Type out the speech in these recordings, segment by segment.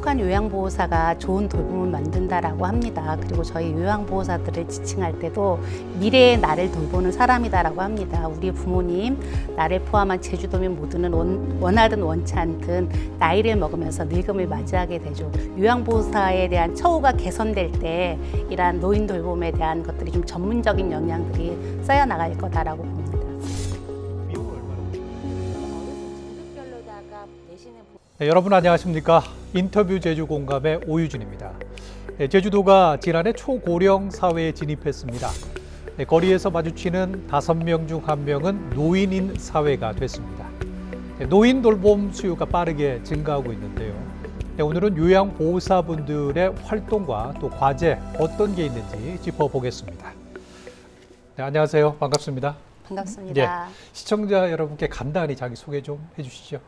행복한 요양보호사가 좋은 돌봄을 만든다라고 합니다. 그리고 저희 요양보호사들을 지칭할 때도 미래의 나를 돌보는 사람이다라고 합니다. 우리 부모님, 나를 포함한 제주도민 모두는 원하든 원치 않든 나이를 먹으면서 늙음을 맞이하게 되죠. 요양보호사에 대한 처우가 개선될 때 이러한 노인 돌봄에 대한 것들이 좀 전문적인 역량들이 쌓여 나갈 거다라고 봅니다. 네, 여러분 안녕하십니까? 인터뷰 제주공감의 오유준입니다. 네, 제주도가 지난해 초고령 사회에 진입했습니다. 네, 거리에서 마주치는 5명 중 1명은 노인인 사회가 됐습니다. 네, 노인 돌봄 수요가 빠르게 증가하고 있는데요. 네, 오늘은 요양보호사분들의 활동과 또 과제 어떤 게 있는지 짚어보겠습니다. 네, 안녕하세요. 반갑습니다. 반갑습니다. 네, 시청자 여러분께 간단히 자기소개 좀 해주시죠.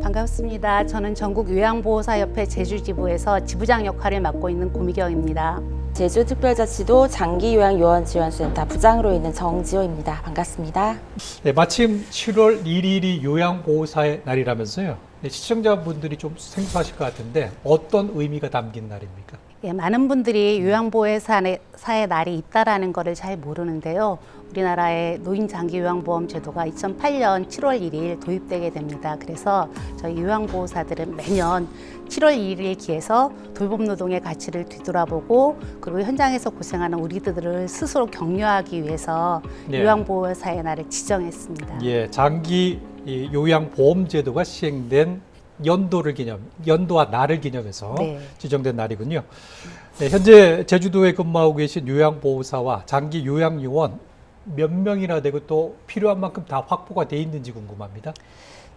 반갑습니다. 저는 전국 요양보호사협회 제주지부에서 지부장 역할을 맡고 있는 고미경입니다. 제주특별자치도 장기요양요원지원센터 부장으로 있는 정지호입니다. 반갑습니다. 네, 마침 7월 1일이 요양보호사의 날이라면서요. 네, 시청자분들이 좀 생소하실 것 같은데 어떤 의미가 담긴 날입니까? 예, 많은 분들이 요양보호사의 날이 있다라는 것을 잘 모르는데요. 우리나라의 노인장기요양보험 제도가 2008년 7월 1일 도입되게 됩니다. 그래서 저희 요양보호사들은 매년 7월 2일을 기해서 돌봄노동의 가치를 뒤돌아보고 그리고 현장에서 고생하는 우리들을 스스로 격려하기 위해서 네. 요양보호사의 날을 지정했습니다. 예, 장기 요양보험 제도가 시행된 연도와 날을 기념해서 네. 지정된 날이군요. 네, 현재 제주도에 근무하고 계신 요양보호사와 장기 요양요원 몇 명이나 되고 또 필요한 만큼 다 확보가 돼 있는지 궁금합니다.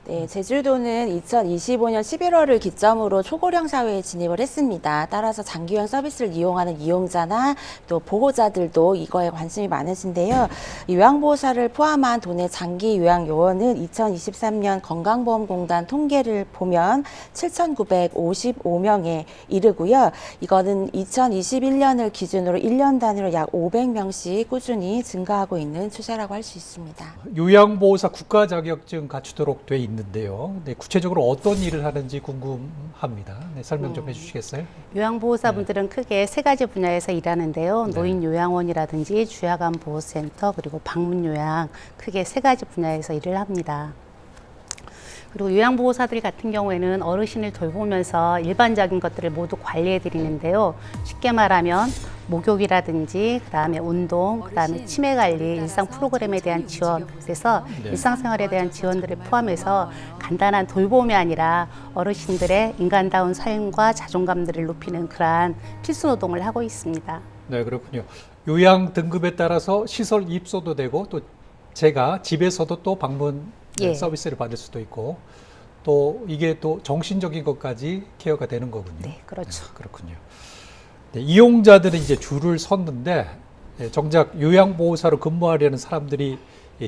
네, 제주도는 2025년 11월을 기점으로 초고령 사회에 진입을 했습니다. 따라서 장기요양 서비스를 이용하는 이용자나 또 보호자들도 이거에 관심이 많으신데요. 요양보호사를 포함한 도내 장기요양요원은 2023년 건강보험공단 통계를 보면 7,955명에 이르고요. 이거는 2021년을 기준으로 1년 단위로 약 500명씩 꾸준히 증가하고 있는 추세라고 할 수 있습니다. 요양보호사 국가 자격증 갖추도록 돼 있는데요. 네, 구체적으로 어떤 일을 하는지 궁금합니다. 네, 설명 좀 해주시겠어요? 요양보호사분들은 크게 3가지 분야에서 일하는데요. 네. 노인요양원이라든지 주야간보호센터 그리고 방문요양 크게 3가지 분야에서 일을 합니다. 그리고 요양보호사들 같은 경우에는 어르신을 돌보면서 일반적인 것들을 모두 관리해 드리는데요. 쉽게 말하면 목욕이라든지 그다음에 운동, 그다음에 치매 관리, 일상 프로그램에 대한 지원, 그래서 네. 일상생활에 대한 지원들을 포함해서 간단한 돌봄이 아니라 어르신들의 인간다운 삶과 자존감들을 높이는 그러한 필수 노동을 하고 있습니다. 네, 그렇군요. 요양 등급에 따라서 시설 입소도 되고 또 제가 집에서도 또 방문 예. 서비스를 받을 수도 있고 또 이게 또 정신적인 것까지 케어가 되는 거군요. 네, 그렇죠. 네, 그렇군요. 네, 이용자들은 이제 줄을 섰는데 정작 요양보호사로 근무하려는 사람들이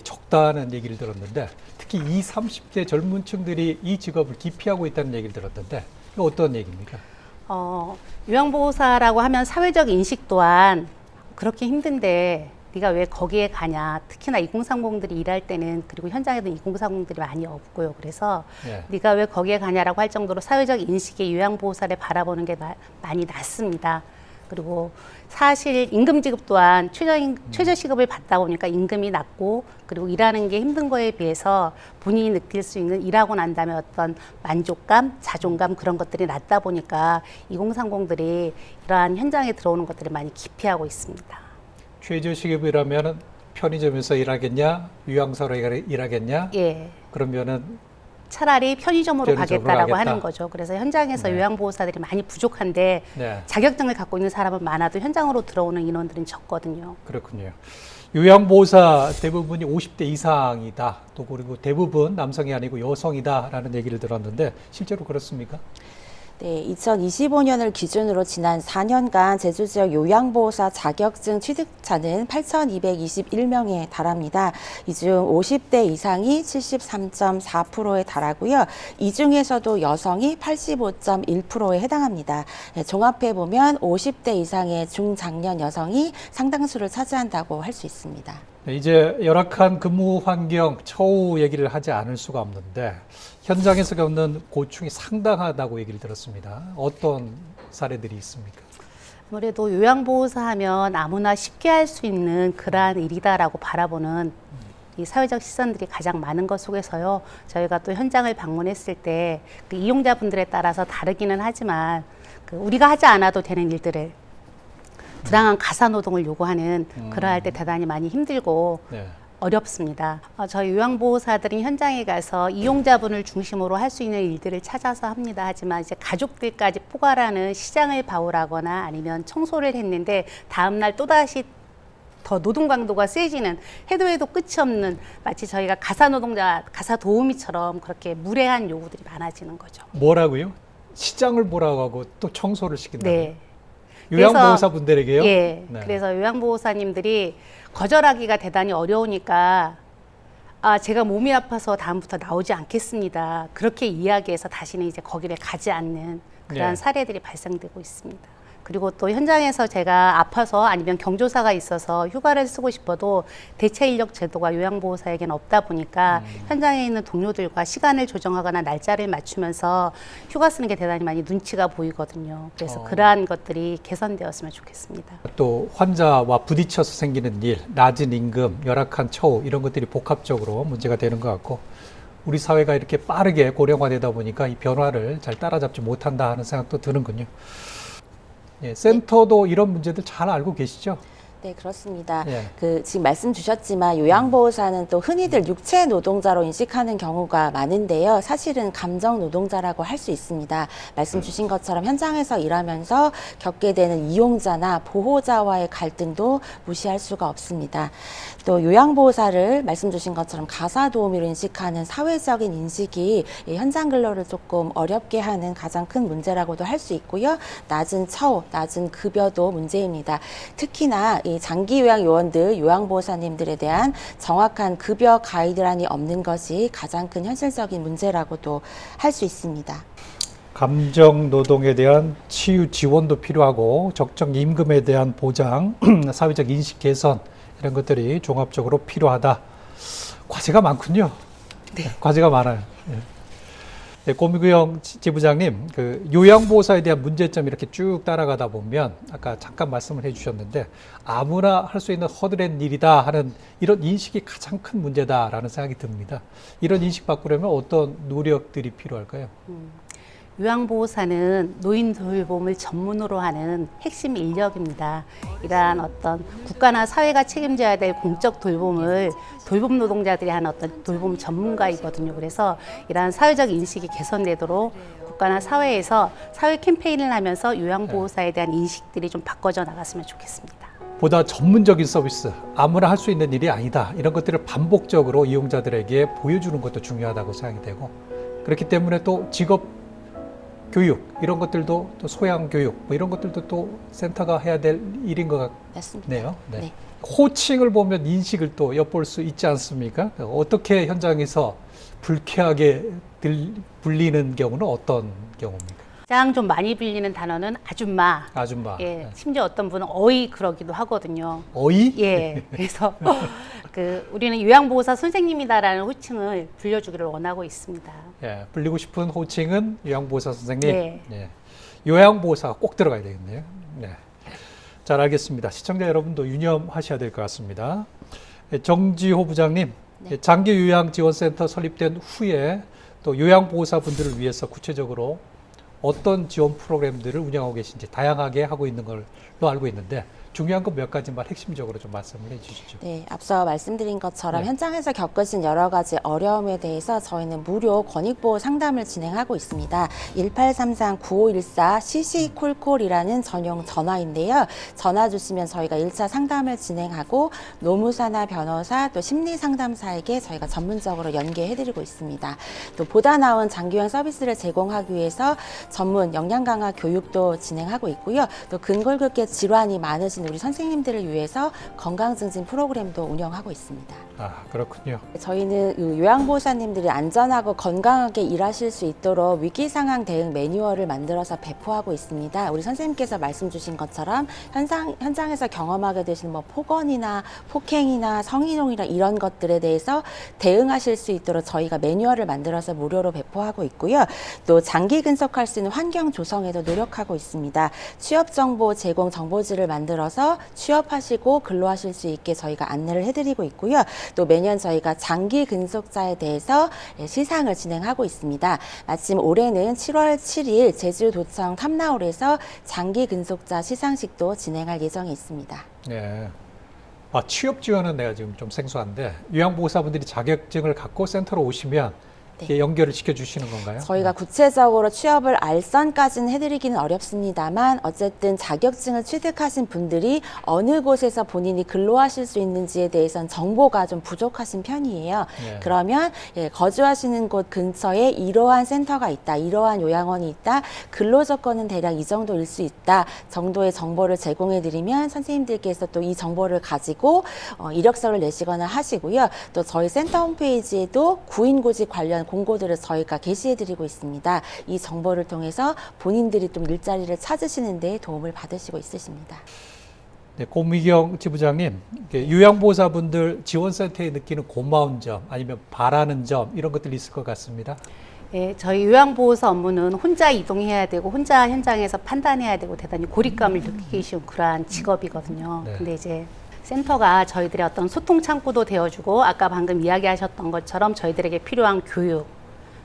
적다는 얘기를 들었는데 특히 20, 30대 젊은 층들이 이 직업을 기피하고 있다는 얘기를 들었는데 이거 어떤 얘기입니까? 요양보호사라고 하면 사회적 인식 또한 그렇게 힘든데 네가 왜 거기에 가냐. 특히나 2030들이 일할 때는 그리고 현장에도 2030들이 많이 없고요. 그래서 네. 네가 왜 거기에 가냐라고 할 정도로 사회적 인식의 요양보호사를 바라보는 게 많이 낮습니다. 그리고 사실 임금 지급 또한 최저시급을 받다 보니까 임금이 낮고 그리고 일하는 게 힘든 거에 비해서 본인이 느낄 수 있는 일하고 난 다음에 어떤 만족감, 자존감 그런 것들이 낮다 보니까 2030들이 이러한 현장에 들어오는 것들을 많이 기피하고 있습니다. 최저시급이라면 편의점에서 일하겠냐, 요양사로 일하겠냐? 예. 그러면은 차라리 편의점으로 가겠다라고 가겠다. 하는 거죠. 그래서 현장에서 네. 요양보호사들이 많이 부족한데 네, 자격증을 갖고 있는 사람은 많아도 현장으로 들어오는 인원들은 적거든요. 그렇군요. 요양보호사 대부분이 50대 이상이다. 또 그리고 대부분 남성이 아니고 여성이다라는 얘기를 들었는데 실제로 그렇습니까? 네, 2025년을 기준으로 지난 4년간 제주 지역 요양보호사 자격증 취득자는 8,221명에 달합니다. 이 중 50대 이상이 73.4%에 달하고요. 이 중에서도 여성이 85.1%에 해당합니다. 네, 종합해 보면 50대 이상의 중장년 여성이 상당수를 차지한다고 할 수 있습니다. 네, 이제 열악한 근무 환경, 처우 얘기를 하지 않을 수가 없는데 현장에서 겪는 고충이 상당하다고 얘기를 들었습니다. 어떤 사례들이 있습니까? 아무래도 요양보호사 하면 아무나 쉽게 할 수 있는 그러한 일이다라고 바라보는 이 사회적 시선들이 가장 많은 것 속에서요. 저희가 또 현장을 방문했을 때 그 이용자분들에 따라서 다르기는 하지만 그 우리가 하지 않아도 되는 일들을 부당한 가사노동을 요구하는 그러할 때 대단히 많이 힘들고 네. 어렵습니다. 저희 요양보호사들은 현장에 가서 이용자분을 중심으로 할 수 있는 일들을 찾아서 합니다. 하지만 이제 가족들까지 포괄하는 시장을 봐오라거나 아니면 청소를 했는데 다음날 또다시 더 노동 강도가 세지는 해도 끝이 없는 마치 저희가 가사노동자, 가사도우미처럼 그렇게 무례한 요구들이 많아지는 거죠. 뭐라고요? 시장을 보라고 하고 또 청소를 시킨다고요? 네. 요양보호사분들에게요? 예. 네. 그래서 요양보호사님들이 거절하기가 대단히 어려우니까 제가 몸이 아파서 다음부터 나오지 않겠습니다. 그렇게 이야기해서 다시는 이제 거기를 가지 않는 그러한 네. 사례들이 발생되고 있습니다. 그리고 또 현장에서 제가 아파서 아니면 경조사가 있어서 휴가를 쓰고 싶어도 대체 인력 제도가 요양보호사에게는 없다 보니까 현장에 있는 동료들과 시간을 조정하거나 날짜를 맞추면서 휴가 쓰는 게 대단히 많이 눈치가 보이거든요. 그래서 그러한 것들이 개선되었으면 좋겠습니다. 또 환자와 부딪혀서 생기는 일, 낮은 임금, 열악한 처우 이런 것들이 복합적으로 문제가 되는 것 같고 우리 사회가 이렇게 빠르게 고령화되다 보니까 이 변화를 잘 따라잡지 못한다 하는 생각도 드는군요. 예, 센터도 이런 문제들 잘 알고 계시죠? 네, 그렇습니다. 예. 지금 말씀 주셨지만 요양보호사는 또 흔히들 육체 노동자로 인식하는 경우가 많은데요. 사실은 감정 노동자라고 할 수 있습니다. 말씀 주신 것처럼 현장에서 일하면서 겪게 되는 이용자나 보호자와의 갈등도 무시할 수가 없습니다. 또 요양보호사를 말씀 주신 것처럼 가사도우미로 인식하는 사회적인 인식이 이 현장 근로를 조금 어렵게 하는 가장 큰 문제라고도 할 수 있고요. 낮은 처우, 낮은 급여도 문제입니다. 특히나 이 장기 요양 요원들, 요양보호사님들에 대한 정확한 급여 가이드라인이 없는 것이 가장 큰 현실적인 문제라고도 할 수 있습니다. 감정 노동에 대한 치유 지원도 필요하고 적정 임금에 대한 보장, 사회적 인식 개선 이런 것들이 종합적으로 필요하다. 과제가 많군요. 네. 과제가 많아요. 네. 네, 고미구형 지부장님, 그 요양보호사에 대한 문제점 이렇게 쭉 따라가다 보면 아까 잠깐 말씀을 해주셨는데 아무나 할 수 있는 허드렛 일이다 하는 이런 인식이 가장 큰 문제다라는 생각이 듭니다. 이런 인식 바꾸려면 어떤 노력들이 필요할까요? 요양보호사는 노인 돌봄을 전문으로 하는 핵심 인력입니다. 이러한 어떤 국가나 사회가 책임져야 될 공적 돌봄을 돌봄 노동자들이 하는 어떤 돌봄 전문가이거든요. 그래서 이러한 사회적 인식이 개선되도록 국가나 사회에서 사회 캠페인을 하면서 요양보호사에 대한 인식들이 좀 바꿔져 나갔으면 좋겠습니다. 보다 전문적인 서비스, 아무나 할 수 있는 일이 아니다. 이런 것들을 반복적으로 이용자들에게 보여주는 것도 중요하다고 생각이 되고 그렇기 때문에 또 직업 교육 이런 것들도 또 소양 교육 뭐 이런 것들도 또 센터가 해야 될 일인 것 같네요. 네. 네. 호칭을 보면 인식을 또 엿볼 수 있지 않습니까? 어떻게 현장에서 불쾌하게 불리는 경우는 어떤 경우입니까? 가장 좀 많이 빌리는 단어는 아줌마. 아줌마. 예, 심지어 어떤 분은 어이 그러기도 하거든요. 어이? 예, 그래서 우리는 요양보호사 선생님이다라는 호칭을 불려주기를 원하고 있습니다. 예, 불리고 싶은 호칭은 요양보호사 선생님. 네. 예. 요양보호사가 꼭 들어가야 되겠네요. 네. 잘 알겠습니다. 시청자 여러분도 유념하셔야 될 것 같습니다. 예, 정지호 부장님, 네. 예, 장기요양지원센터 설립된 후에 또 요양보호사분들을 위해서 구체적으로 어떤 지원 프로그램들을 운영하고 계신지 다양하게 하고 있는 걸로 알고 있는데 중요한 거 몇 가지만 핵심적으로 좀 말씀을 해주시죠. 네, 앞서 말씀드린 것처럼 네. 현장에서 겪으신 여러 가지 어려움에 대해서 저희는 무료 권익보호 상담을 진행하고 있습니다. 1833-9514 CC콜콜이라는 전용 전화인데요. 전화 주시면 저희가 1차 상담을 진행하고 노무사나 변호사 또 심리상담사에게 저희가 전문적으로 연계해드리고 있습니다. 또 보다 나은 장기요양 서비스를 제공하기 위해서 전문 역량 강화 교육도 진행하고 있고요. 또 근골격계 질환이 많으신 근속하신 우리 선생님들을 위해서 건강증진 프로그램도 운영하고 있습니다. 아, 그렇군요. 저희는 요양보호사님들이 안전하고 건강하게 일하실 수 있도록 위기상황 대응 매뉴얼을 만들어서 배포하고 있습니다. 우리 선생님께서 말씀 주신 것처럼 현장에서 경험하게 되시는 뭐 폭언이나 폭행이나 성희롱이나 이런 것들에 대해서 대응하실 수 있도록 저희가 매뉴얼을 만들어서 무료로 배포하고 있고요. 또 장기 근속할 수 있는 환경 조성에도 노력하고 있습니다. 취업 정보 제공 정보지를 만들어서 취업하시고 근로하실 수 있게 저희가 안내를 해드리고 있고요. 또 매년 저희가 장기 근속자에 대해서 시상을 진행하고 있습니다. 마침 올해는 7월 7일 제주도청 탐나홀에서 장기 근속자 시상식도 진행할 예정에 있습니다. 네. 아, 취업 지원은 내가 지금 좀 생소한데 요양보호사분들이 자격증을 갖고 센터로 오시면 이렇게 연결을 시켜주시는 건가요? 저희가 구체적으로 취업을 알선까지는 해드리기는 어렵습니다만 어쨌든 자격증을 취득하신 분들이 어느 곳에서 본인이 근로하실 수 있는지에 대해서는 정보가 좀 부족하신 편이에요. 네. 그러면 거주하시는 곳 근처에 이러한 센터가 있다, 이러한 요양원이 있다, 근로 조건은 대략 이 정도일 수 있다 정도의 정보를 제공해드리면 선생님들께서 또 이 정보를 가지고 이력서를 내시거나 하시고요. 또 저희 센터 홈페이지에도 구인고지 관련 공고들을 저희가 게시해드리고 있습니다. 이 정보를 통해서 본인들이 좀 일자리를 찾으시는 데 도움을 받으시고 있으십니다. 네, 고미경 지부장님, 요양보호사분들 지원센터에 느끼는 고마운 점 아니면 바라는 점 이런 것들이 있을 것 같습니다. 예, 저희 요양보호사 업무는 혼자 이동해야 되고 혼자 현장에서 판단해야 되고 대단히 고립감을 느끼기 쉬운 그러한 직업이거든요. 네. 근데 이제 센터가 저희들의 어떤 소통 창구도 되어주고 아까 방금 이야기하셨던 것처럼 저희들에게 필요한 교육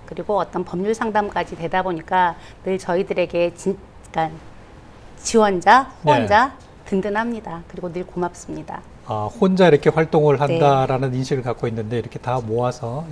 그리고 어떤 법률 상담까지 되다 보니까 늘 저희들에게 그러니까 지원자, 후원자 든든합니다. 그리고 늘 고맙습니다. 아, 혼자 이렇게 활동을 한다라는 인식을 갖고 있는데 이렇게 다 모아서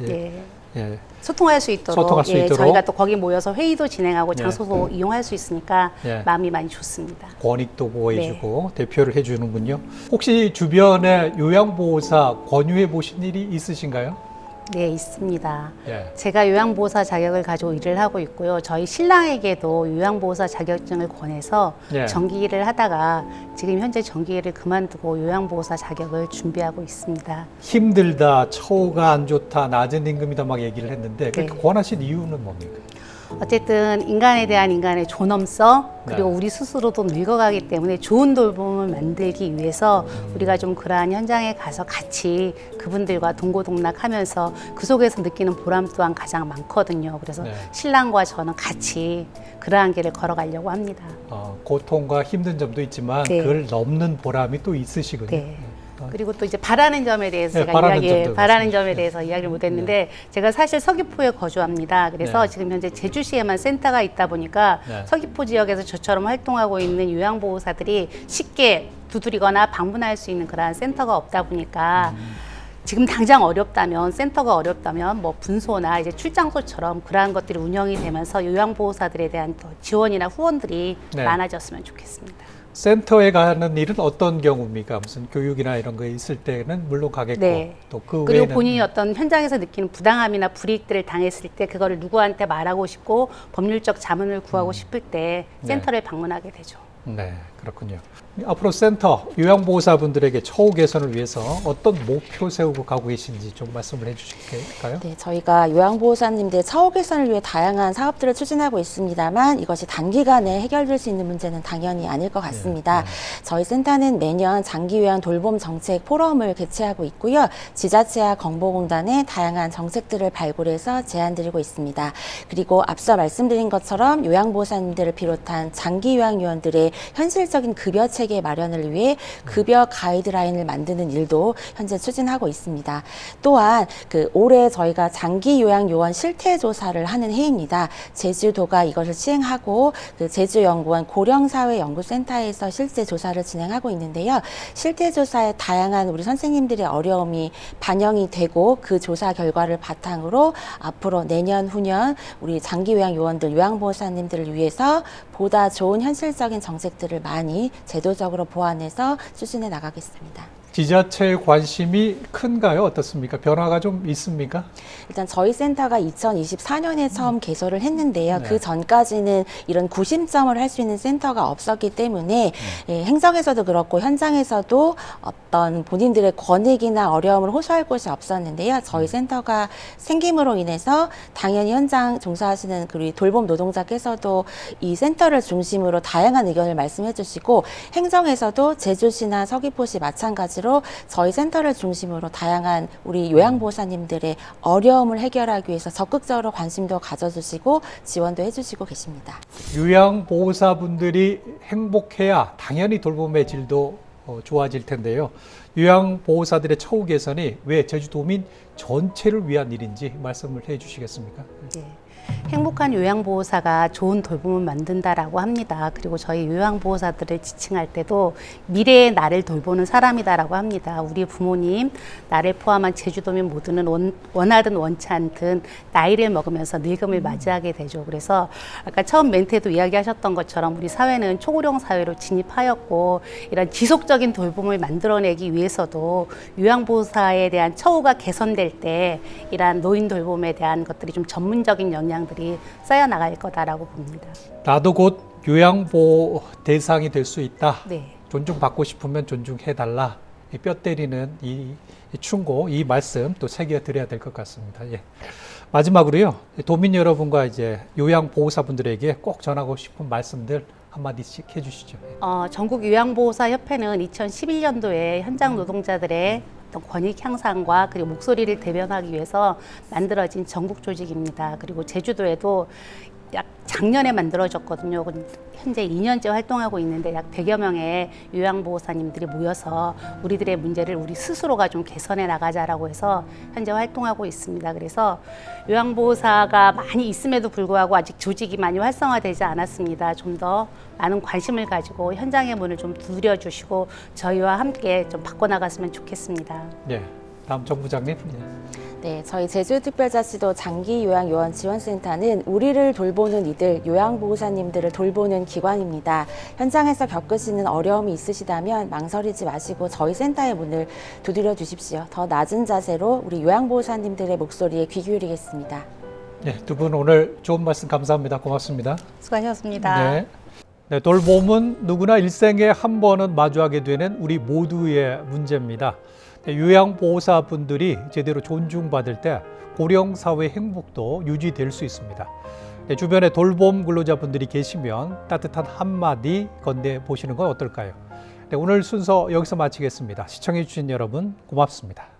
소통할 수 있도록, 소통할 수 있도록 저희가 또 거기 모여서 회의도 진행하고 장소도 이용할 수 있으니까 마음이 많이 좋습니다. 권익도 보호해주고 대표를 해주는군요. 혹시 주변에 요양보호사 권유해 보신 일이 있으신가요? 네, 있습니다. 제가 요양보호사 자격을 가지고 일을 하고 있고요. 저희 신랑에게도 요양보호사 자격증을 권해서 정기 일을 하다가 지금 현재 정기 일을 그만두고 요양보호사 자격을 준비하고 있습니다. 힘들다, 처우가 안 좋다, 낮은 임금이다 막 얘기를 했는데 그렇게 권하신 이유는 뭡니까? 어쨌든 인간에 대한 인간의 존엄성 그리고 우리 스스로도 늙어가기 때문에 좋은 돌봄을 만들기 위해서 우리가 좀 그러한 현장에 가서 같이 그분들과 동고동락하면서 그 속에서 느끼는 보람 또한 가장 많거든요. 그래서 신랑과 저는 같이 그러한 길을 걸어가려고 합니다. 고통과 힘든 점도 있지만 그걸 넘는 보람이 또 있으시군요. 그리고 또 이제 바라는 점에 대해서 제가 바라는 점에 대해서 이야기를 못했는데 제가 사실 서귀포에 거주합니다. 그래서 지금 현재 제주시에만 센터가 있다 보니까 서귀포 지역에서 저처럼 활동하고 있는 요양보호사들이 쉽게 두드리거나 방문할 수 있는 그러한 센터가 없다 보니까 지금 당장 센터가 어렵다면 뭐 분소나 이제 출장소처럼 그러한 것들이 운영이 되면서 요양보호사들에 대한 더 지원이나 후원들이 많아졌으면 좋겠습니다. 센터에 가는 일은 어떤 경우입니까? 무슨 교육이나 이런 거 있을 때는 물론 가겠고 또 그 그리고 외에는 본인이 어떤 현장에서 느끼는 부당함이나 불이익들을 당했을 때 그거를 누구한테 말하고 싶고 법률적 자문을 구하고 싶을 때 센터를 방문하게 되죠. 네, 그렇군요. 앞으로 센터 요양보호사분들에게 처우 개선을 위해서 어떤 목표 세우고 가고 계신지 좀 말씀을 해주실까요? 네, 저희가 요양보호사님들의 처우 개선을 위해 다양한 사업들을 추진하고 있습니다만 이것이 단기간에 해결될 수 있는 문제는 당연히 아닐 것 같습니다. 저희 센터는 매년 장기요양 돌봄 정책 포럼을 개최하고 있고요. 지자체와 건보공단의 다양한 정책들을 발굴해서 제안드리고 있습니다. 그리고 앞서 말씀드린 것처럼 요양보호사님들을 비롯한 장기요양요원들의 현실적인 급여 체계 마련을 위해 급여 가이드라인을 만드는 일도 현재 추진하고 있습니다. 또한 올해 저희가 장기요양요원 실태조사를 하는 해입니다. 제주도가 이것을 시행하고 제주연구원 고령사회연구센터에서 실제 조사를 진행하고 있는데요. 실태조사에 다양한 우리 선생님들의 어려움이 반영이 되고 그 조사 결과를 바탕으로 앞으로 내년 후년 우리 장기요양요원들 요양보호사님들을 위해서 보다 좋은 현실적인 정책들을 많이 제도적으로 보완해서 추진해 나가겠습니다. 지자체의 관심이 큰가요? 어떻습니까? 변화가 좀 있습니까? 일단 저희 센터가 2024년에 처음 개설을 했는데요. 네. 그 전까지는 이런 구심점을 할 수 있는 센터가 없었기 때문에 행정에서도 그렇고 현장에서도 어떤 본인들의 권익이나 어려움을 호소할 곳이 없었는데요. 저희 센터가 생김으로 인해서 당연히 현장 종사하시는 그 우리 돌봄 노동자께서도 이 센터를 중심으로 다양한 의견을 말씀해 주시고 행정에서도 제주시나 서귀포시 마찬가지로 저희 센터를 중심으로 다양한 우리 요양보호사님들의 어려움을 해결하기 위해서 적극적으로 관심도 가져주시고 지원도 해주시고 계십니다. 요양보호사분들이 행복해야 당연히 돌봄의 질도 좋아질 텐데요. 요양보호사들의 처우 개선이 왜 제주도민 전체를 위한 일인지 말씀을 해 주시겠습니까? 네. 행복한 요양보호사가 좋은 돌봄을 만든다라고 합니다. 그리고 저희 요양보호사들을 지칭할 때도 미래의 나를 돌보는 사람이다라고 합니다. 우리 부모님, 나를 포함한 제주도민 모두는 원하든 원치 않든 나이를 먹으면서 늙음을 맞이하게 되죠. 그래서 아까 처음 멘트에도 이야기하셨던 것처럼 우리 사회는 초고령 사회로 진입하였고 이런 지속적인 돌봄을 만들어내기 위해서도 요양보호사에 대한 처우가 개선될 때 이러한 노인 돌봄에 대한 것들이 좀 전문적인 영향들이 쌓여 나갈 거다라고 봅니다. 나도 곧 요양보호 대상이 될 수 있다. 네. 존중받고 싶으면 존중해달라. 뼈 때리는 이 충고, 이 말씀 또 새겨 드려야 될 것 같습니다. 예. 마지막으로요, 도민 여러분과 이제 요양보호사분들에게 꼭 전하고 싶은 말씀들 한마디씩 해주시죠. 전국 요양보호사협회는 2011년도에 현장 노동자들의 어떤 권익 향상과 그리고 목소리를 대변하기 위해서 만들어진 전국 조직입니다. 그리고 제주도에도 약 작년에 만들어졌거든요. 현재 2년째 활동하고 있는데 약 100여 명의 요양보호사님들이 모여서 우리들의 문제를 우리 스스로가 좀 개선해 나가자라고 해서 현재 활동하고 있습니다. 그래서 요양보호사가 많이 있음에도 불구하고 아직 조직이 많이 활성화되지 않았습니다. 좀 더 많은 관심을 가지고 현장의 문을 좀 두드려 주시고 저희와 함께 좀 바꿔나갔으면 좋겠습니다. 예. 다음 정부장님. 네, 저희 제주특별자치도 장기요양요원지원센터는 우리를 돌보는 이들, 요양보호사님들을 돌보는 기관입니다. 현장에서 겪으시는 어려움이 있으시다면 망설이지 마시고 저희 센터의 문을 두드려 주십시오. 더 낮은 자세로 우리 요양보호사님들의 목소리에 귀 기울이겠습니다. 네, 두 분 오늘 좋은 말씀 감사합니다. 고맙습니다. 수고하셨습니다. 네. 네, 돌봄은 누구나 일생에 한 번은 마주하게 되는 우리 모두의 문제입니다. 요양보호사분들이 제대로 존중받을 때 고령사회 행복도 유지될 수 있습니다. 주변에 돌봄 근로자분들이 계시면 따뜻한 한마디 건네보시는 건 어떨까요? 오늘 순서 여기서 마치겠습니다. 시청해주신 여러분 고맙습니다.